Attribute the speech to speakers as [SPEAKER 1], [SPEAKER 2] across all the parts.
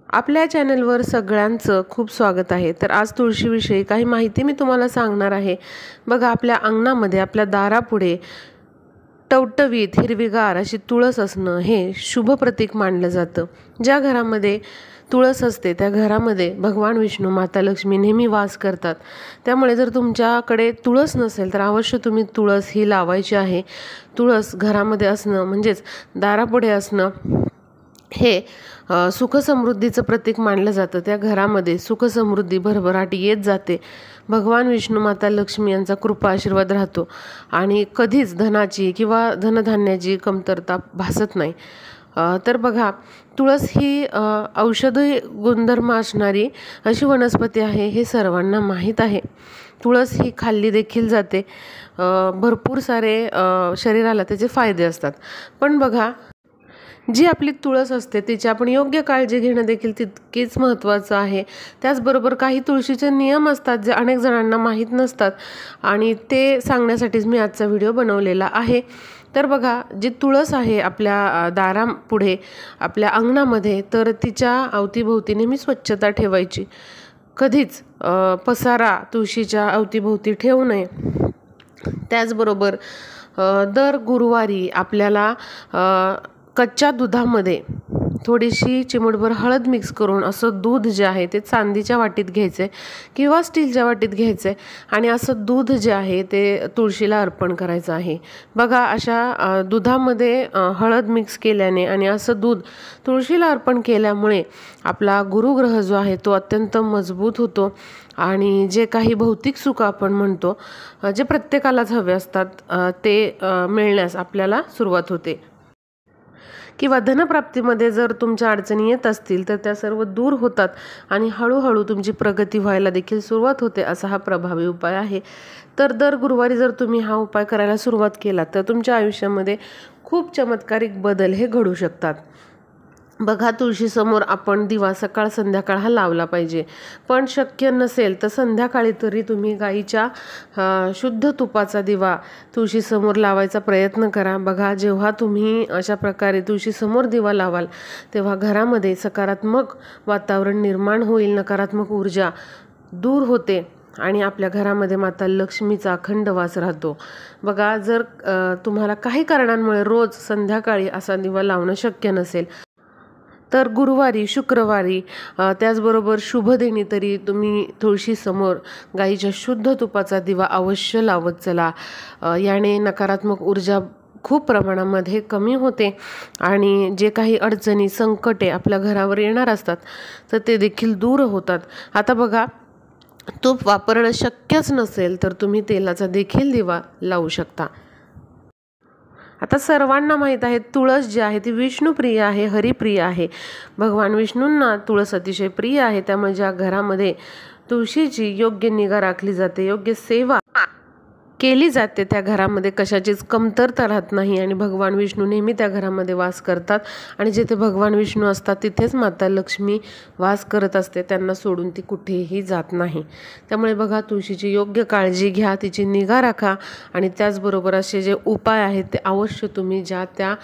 [SPEAKER 1] आपल्या चॅनलवर सगळ्यांचं खूप स्वागत आहे। तर आज तुळशीविषयी काही माहिती मी तुम्हाला सांगणार आहे। बघा, आपल्या अंगणामध्ये आपल्या दारापुढे टवटवीत हिरवीगार अशी तुळस असणं हे शुभ प्रतीक मानलं जातं। ज्या घरामध्ये तुळस असते त्या घरामध्ये भगवान विष्णू, माता लक्ष्मी नेहमी वास करतात। त्यामुळे जर तुमच्याकडे तुळस नसेल तर अवश्य तुम्ही तुळस ही लावायची आहे। तुळस घरामध्ये असणं म्हणजेच दारापुढे असणं हे सुखसमृद्धीचं प्रतीक मानलं जातं। त्या घरामध्ये सुखसमृद्धी भरभराटी येत जाते। भगवान विष्णू, माता लक्ष्मी यांचा कृपा आशीर्वाद राहतो आणि कधीच धनाची किंवा धनधान्याची कमतरता भासत नाही। तर बघा, तुळस ही औषधी गुणधर्म असणारी अशी वनस्पती आहे, हे सर्वांना माहीत आहे। तुळस ही खाल्ली देखील जाते। भरपूर सारे शरीराला त्याचे फायदे असतात। पण बघा, जी आपली तुळस असते तिची आपण योग्य काळजी घेणं देखील तितकीच महत्त्वाचं आहे। त्याचबरोबर काही तुळशीचे नियम असतात जे अनेक जणांना माहीत नसतात आणि ते सांगण्यासाठीच मी आजचा व्हिडिओ बनवलेला आहे। तर बघा, जी तुळस आहे आपल्या दारापुढे आपल्या अंगणामध्ये, तर तिच्या अवतीभोवती नेहमी स्वच्छता ठेवायची। कधीच पसारा तुळशीच्या अवतीभोवती ठेवू नये। त्याचबरोबर दर गुरुवारी आपल्याला कच्च्या दुधामध्ये थोडीशी चिमूटभर हळद मिक्स करून असं दूध जे आहे ते चांदीच्या वाटीत घ्यायचे किंवा स्टीलच्या वाटीत घ्यायचे आणि असं दूध जे आहे ते तुळशीला अर्पण करायचं आहे। बघा, अशा दुधामध्ये हळद मिक्स केल्याने आणि असं दूध तुळशीला अर्पण केल्यामुळे आपला गुरुग्रह जो आहे तो अत्यंत मजबूत होतो आणि जे काही भौतिक सुख आपण म्हणतो, जे प्रत्येकालाच हवे असतात, ते मिळण्यास आपल्याला सुरुवात होते। किंवा धनप्राप्तीमध्ये जर तुमच्या अडचणी येत असतील तर त्या सर्व दूर होतात आणि हळूहळू तुमची प्रगती व्हायला देखील सुरुवात होते। असा हा प्रभावी उपाय आहे। तर दर गुरुवारी जर तुम्ही हा उपाय करायला सुरुवात केला तर तुमच्या आयुष्यामध्ये खूप चमत्कारिक बदल हे घडू शकतात। बघा, तुळशीसमोर आपण दिवा सकाळ संध्याकाळ हा लावला पाहिजे। पण शक्य नसेल तर संध्याकाळी तरी तुम्ही गाईच्या शुद्ध तुपाचा दिवा तुळशीसमोर लावायचा प्रयत्न करा। बघा, जेव्हा तुम्ही अशा प्रकारे तुळशीसमोर दिवा लावाल तेव्हा घरामध्ये सकारात्मक वातावरण निर्माण होईल, नकारात्मक ऊर्जा दूर होते आणि आपल्या घरामध्ये माता लक्ष्मीचा अखंड वास राहतो। बघा, जर तुम्हाला काही कारणांमुळे रोज संध्याकाळी असा दिवा लावणं शक्य नसेल तर गुरुवारी, शुक्रवारी, त्याचबरोबर शुभदिनी तरी तुम्ही तुळशीसमोर गाईच्या शुद्ध तुपाचा दिवा अवश्य लावत चला। याने नकारात्मक ऊर्जा खूप प्रमाणामध्ये कमी होते आणि जे काही अडचणी, संकटे आपल्या घरावर येणार असतात तर ते देखील दूर होतात। आता बघा, तूप वापरणं शक्यच नसेल तर तुम्ही तेलाचा देखील दिवा लावू शकता। आता सर्वांना माहीत आहे, तुळस जी आहे ती विष्णुप्रिय आहे, हरिप्रिय आहे। भगवान विष्णूंना तुळस अतिशय प्रिय आहे। त्यामुळे ज्या घरामध्ये तुळशीची योग्य निगा राखली जाते, योग्य सेवा केली जाते, त्या घरामध्ये कशाचीच कमतरता राहत नाही आणि भगवान विष्णू नेहमी त्या घरामध्ये वास करतात आणि जिथे भगवान विष्णू असतात तिथेच माता लक्ष्मी वास करत असते। त्यांना सोडून ती कुठेही जात नाही। त्यामुळे बघा, तुळशीची योग्य काळजी घ्या, तिची निगा राखा आणि त्याचबरोबर असे जे उपाय आहेत ते अवश्य तुम्ही ज्या त्या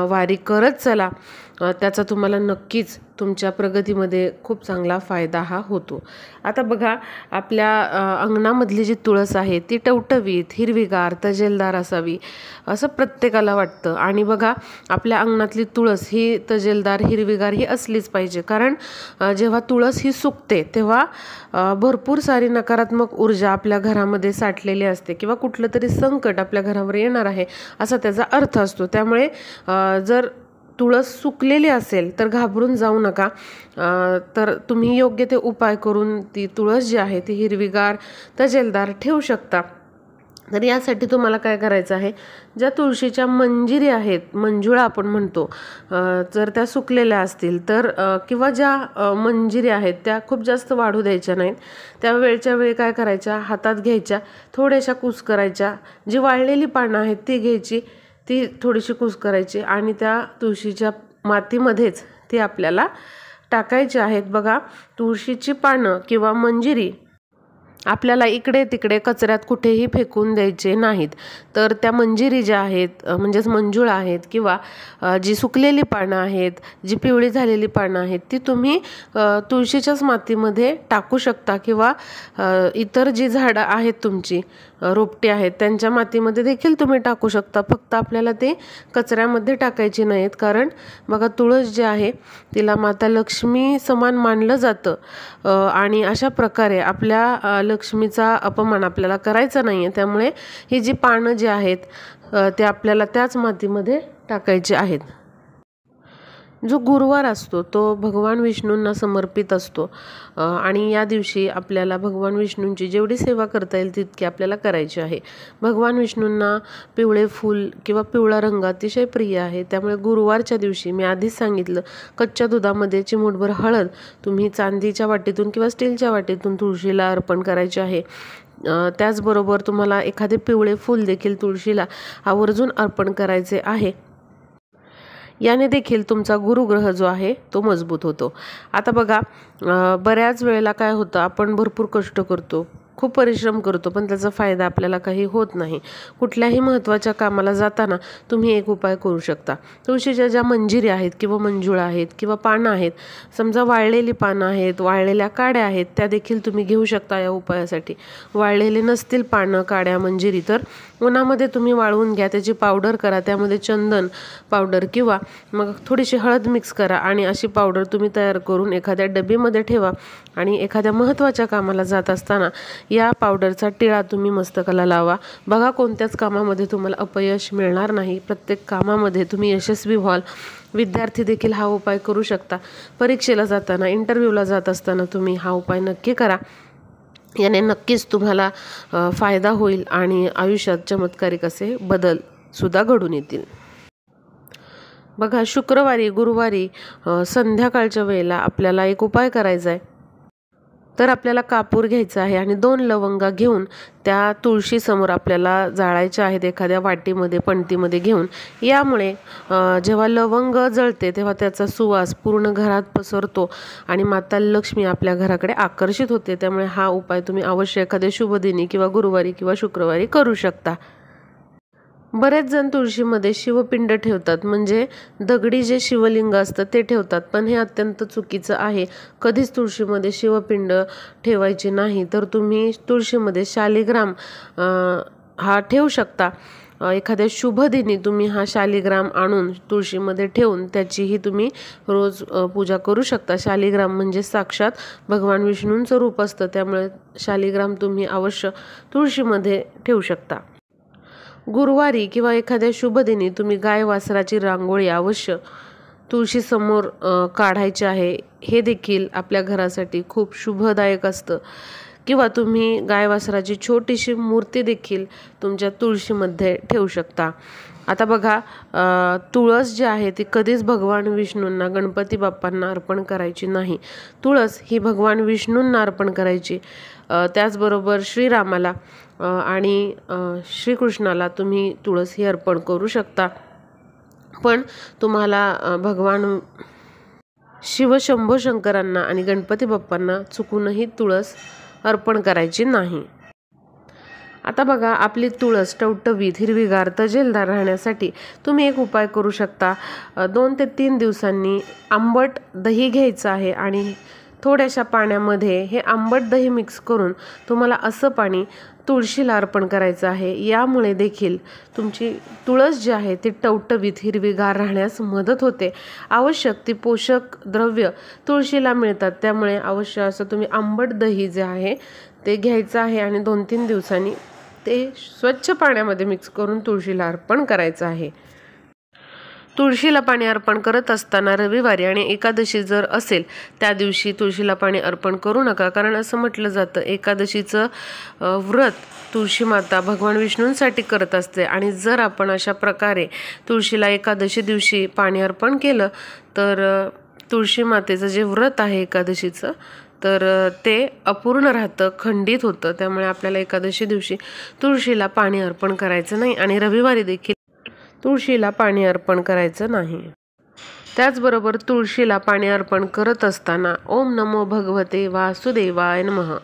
[SPEAKER 1] वारी करत चला। त्याचा तुम्हाला नक्कीच तुमच्या प्रगतीमध्ये खूप चांगला फायदा हा होतो। आता बघा, आपल्या अंगणामधली जी तुळस आहे ती टवटवीत, हिरवीगार, तजेलदार असावी असं प्रत्येकाला वाटतं आणि बघा, आपल्या अंगणातली तुळस ही तजेलदार, हिरवीगार ही असलीच पाहिजे। कारण जेव्हा तुळस ही सुकते तेव्हा भरपूर सारी नकारात्मक ऊर्जा आपल्या घरामध्ये साठलेली असते किंवा कुठलं तरी संकट आपल्या घरावर येणार आहे असा त्याचा अर्थ असतो। त्यामुळे जर तुळस सुकलेली असेल तर घाबरून जाऊ नका। तर तुम्ही योग्य ते उपाय करून ती तुळस जी आहे ती हिरवीगार, तजेलदार ठेवू शकता। तर यासाठी तुम्हाला काय करायचं आहे, ज्या तुळशीच्या मंजिरी आहेत, मंजुळा आपण म्हणतो, जर त्या सुकलेल्या असतील तर किंवा ज्या मंजिरी आहेत त्या खूप जास्त वाढू द्यायच्या नाहीत। त्या वेळच्या वेळी काय करायच्या, हातात घ्यायच्या, थोड्याशा कुस करायच्या, जी वाळलेली पानं आहेत ती घ्यायची, ती थोडीशी कुस करायची आणि त्या तुळशीच्या मातीमध्येच ती आपल्याला टाकायची आहेत। बघा, तुळशीची पानं किंवा मंजिरी आपल्याला इकडे तिकडे कचऱ्यात कुठेही फेकून द्यायचे नाहीत. तर त्या मंजिरी ज्या आहेत म्हणजेच मंजुळा आहेत किंवा जी सुकलेली पानं आहेत, जी पिवळी झालेली पानं आहेत, ती तुम्ही तुळशीच्याच मातीमध्ये टाकू शकता किंवा इतर जी झाडं आहेत तुमची रोपटी आहेत त्यांच्या मातीमध्ये देखील तुम्ही टाकू शकता. फक्त आपल्याला ते कचऱ्यामध्ये टाकायची नाहीत, कारण बघा तुळस जी आहे तिला माता लक्ष्मी समान मानलं जातं आणि अशा प्रकारे आपल्या लक्ष्मीचा अपमान आपल्याला करायचा नाही आहे. त्यामुळे ही जी पानं जी आहेत ते आपल्याला त्याच मातीमध्ये टाकायची आहेत. जो गुरुवार असतो तो भगवान विष्णूंना समर्पित असतो आणि या दिवशी आपल्याला भगवान विष्णूंची जेवढी सेवा करता येईल तितकी आपल्याला करायची आहे. भगवान विष्णूंना पिवळे फूल किंवा पिवळा रंग अतिशय प्रिय आहे. त्यामुळे गुरुवारच्या दिवशी मी आधीच सांगितलं, कच्च्या दुधामध्ये चिमूटभर हळद तुम्ही चांदीच्या वाटीतून किंवा स्टीलच्या वाटीतून तुळशीला अर्पण करायचे आहे. त्याचबरोबर तुम्हाला एखादे पिवळे फूल देखील तुळशीला आवर्जून अर्पण करायचे आहे. याने देखील तुमचा गुरुग्रह जो आहे तो मजबूत होतो. आता बघा, बऱ्याच वेळेला काय होतं, आपण भरपूर कष्ट करतो, खूप परिश्रम करतो, पण त्याचा फायदा आपल्याला काही होत नाही. कुठल्याही महत्त्वाच्या कामाला जाताना तुम्ही एक उपाय करू शकता. तुळशीच्या ज्या मंजिरी आहेत किंवा मंजुळा आहेत किंवा पानं आहेत, समजा वाळलेली पानं आहेत, वाळलेल्या काड्या आहेत, त्या देखील तुम्ही घेऊ शकता या उपायासाठी. वाळलेले नसतील पानं, काड्या, मंजिरी तर उन्हामध्ये तुम्ही वाळवून घ्या, त्याची पावडर करा, त्यामध्ये चंदन पावडर किंवा मग थोडीशी हळद मिक्स करा आणि अशी पावडर तुम्ही तयार करून एखाद्या डबीमध्ये ठेवा आणि एखाद्या महत्त्वाच्या कामाला जात असताना या पावडरचा टिळा तुम्ही मस्तकाला लावा. बघा, कोणत्याच कामामध्ये तुम्हाला अपयश मिळणार नाही, प्रत्येक कामामध्ये तुम्ही यशस्वी व्हाल. विद्यार्थी देखील हा उपाय करू शकता. परीक्षेला जाताना, इंटरव्ह्यूला जात असताना तुम्ही हा उपाय नक्की करा. याने नक्कीच तुम्हाला फायदा होईल आणि आयुष्यात चमत्कारिक असे बदल सुद्धा घडून येतील. बघा, शुक्रवारी, गुरुवारी संध्याकाळच्या वेळेला आपल्याला एक उपाय करायचा आहे. तर आपल्याला कापूर घ्यायचा आहे आणि 2 लवंगा घेऊन त्या तुळशीसमोर आपल्याला जाळायच्या आहेत, एखाद्या वाटीमध्ये, पणतीमध्ये घेऊन. यामुळे जेव्हा लवंग जळते तेव्हा त्याचा सुवास पूर्ण घरात पसरतो आणि माता लक्ष्मी आपल्या घराकडे आकर्षित होते. त्यामुळे हा उपाय तुम्ही अवश्य एखाद्या शुभदिनी किंवा गुरुवारी किंवा शुक्रवारी करू शकता. बरेच जण तुळशीमध्ये शिवपिंड ठेवतात, म्हणजे दगडी जे शिवलिंग असतं ते ठेवतात, पण हे अत्यंत चुकीचं आहे. कधीच तुळशीमध्ये शिवपिंड ठेवायचे नाही. तर तुम्ही तुळशीमध्ये शालिग्राम हा ठेवू शकता. एखाद्या शुभदिनी तुम्ही हा शालिग्राम आणून तुळशीमध्ये ठेवून त्याचीही तुम्ही रोज पूजा करू शकता. शालिग्राम म्हणजे साक्षात भगवान विष्णूंचं रूप असतं, त्यामुळे शालिग्राम तुम्ही अवश्य तुळशीमध्ये ठेवू शकता. गुरुवारी किंवा एखाद्या शुभदिनी तुम्ही गाय वासराची रांगोळी अवश्य तुळशीसमोर काढायची आहे. हे देखील आपल्या घरासाठी खूप शुभदायक असतं. किंवा तुम्ही गाय वासराची छोटीशी मूर्ती देखील तुमच्या तुळशीमध्ये ठेवू शकता. आता बघा, तुळस जी आहे ती कधीच भगवान विष्णूंना, गणपती बाप्पांना अर्पण करायची नाही. तुळस ही भगवान विष्णूंना अर्पण करायची. त्याचबरोबर श्रीरामाला आणि श्रीकृष्णाला तुम्ही तुळस ही अर्पण करू शकता. पण तुम्हाला भगवान शिव शंभो शंकरांना आणि गणपती बाप्पांना चुकूनही तुळस अर्पण करायची नाही. आता बघा, आपली तुळस टवटवीत, हिरवीगार, तजेलदार राहण्यासाठी तुम्ही एक उपाय करू शकता. 2 ते 3 दिवसांनी आंबट दही घ्यायचं आहे आणि थोड्याशा पाण्यामध्ये हे आंबट दही मिक्स करून तुम्हाला असं पाणी तुळशीला अर्पण करायचं आहे. यामुळे देखील तुमची तुळस जी आहे ती टवटवीत, हिरवीगार राहण्यास मदत होते. आवश्यक ती पोषक द्रव्य तुळशीला मिळतात. त्यामुळे अवश्य असं तुम्ही आंबट दही जे आहे ते घ्यायचं आहे आणि 2-3 दिवसांनी ते स्वच्छ पाण्यामध्ये मिक्स करून तुळशीला अर्पण करायचं आहे. तुळशीला पाणी अर्पण करत असताना रविवारी आणि एकादशी जर असेल त्या दिवशी तुळशीला पाणी अर्पण करू नका, कारण असं म्हटलं जातं एकादशीचं व्रत तुळशी माता भगवान विष्णूंसाठी करत असते आणि जर आपण अशा प्रकारे तुळशीला एकादशी दिवशी पाणी अर्पण केलं तर तुळशी मातेचं जे व्रत आहे एकादशीचं तर ते अपूर्ण राहतं, खंडित होतं. त्यामुळे आपल्याला एकादशी दिवशी तुळशीला पाणी अर्पण करायचं नाही आणि रविवारी देखील तुळशीला पाणी अर्पण करायचं नाही. त्याचबरोबर तुळशीला पाणी अर्पण करत असताना ओम नमो भगवते वासुदेवाय नमः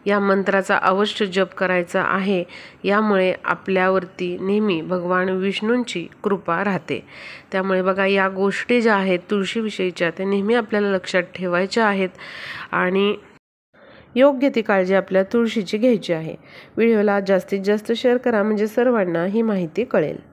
[SPEAKER 1] या मंत्राचा अवश्य जप करायचा आहे. यामुळे आपल्यावरती नेहमी भगवान विष्णूंची कृपा राहते. त्यामुळे बघा, या गोष्टी ज्या आहेत तुळशीविषयीच्या त्या नेहमी आपल्याला लक्षात ठेवायच्या आहेत आणि योग्य ती काळजी आपल्या तुळशीची घ्यायची आहे. व्हिडिओला जास्तीत जास्त शेअर करा म्हणजे सर्वांना ही माहिती कळेल.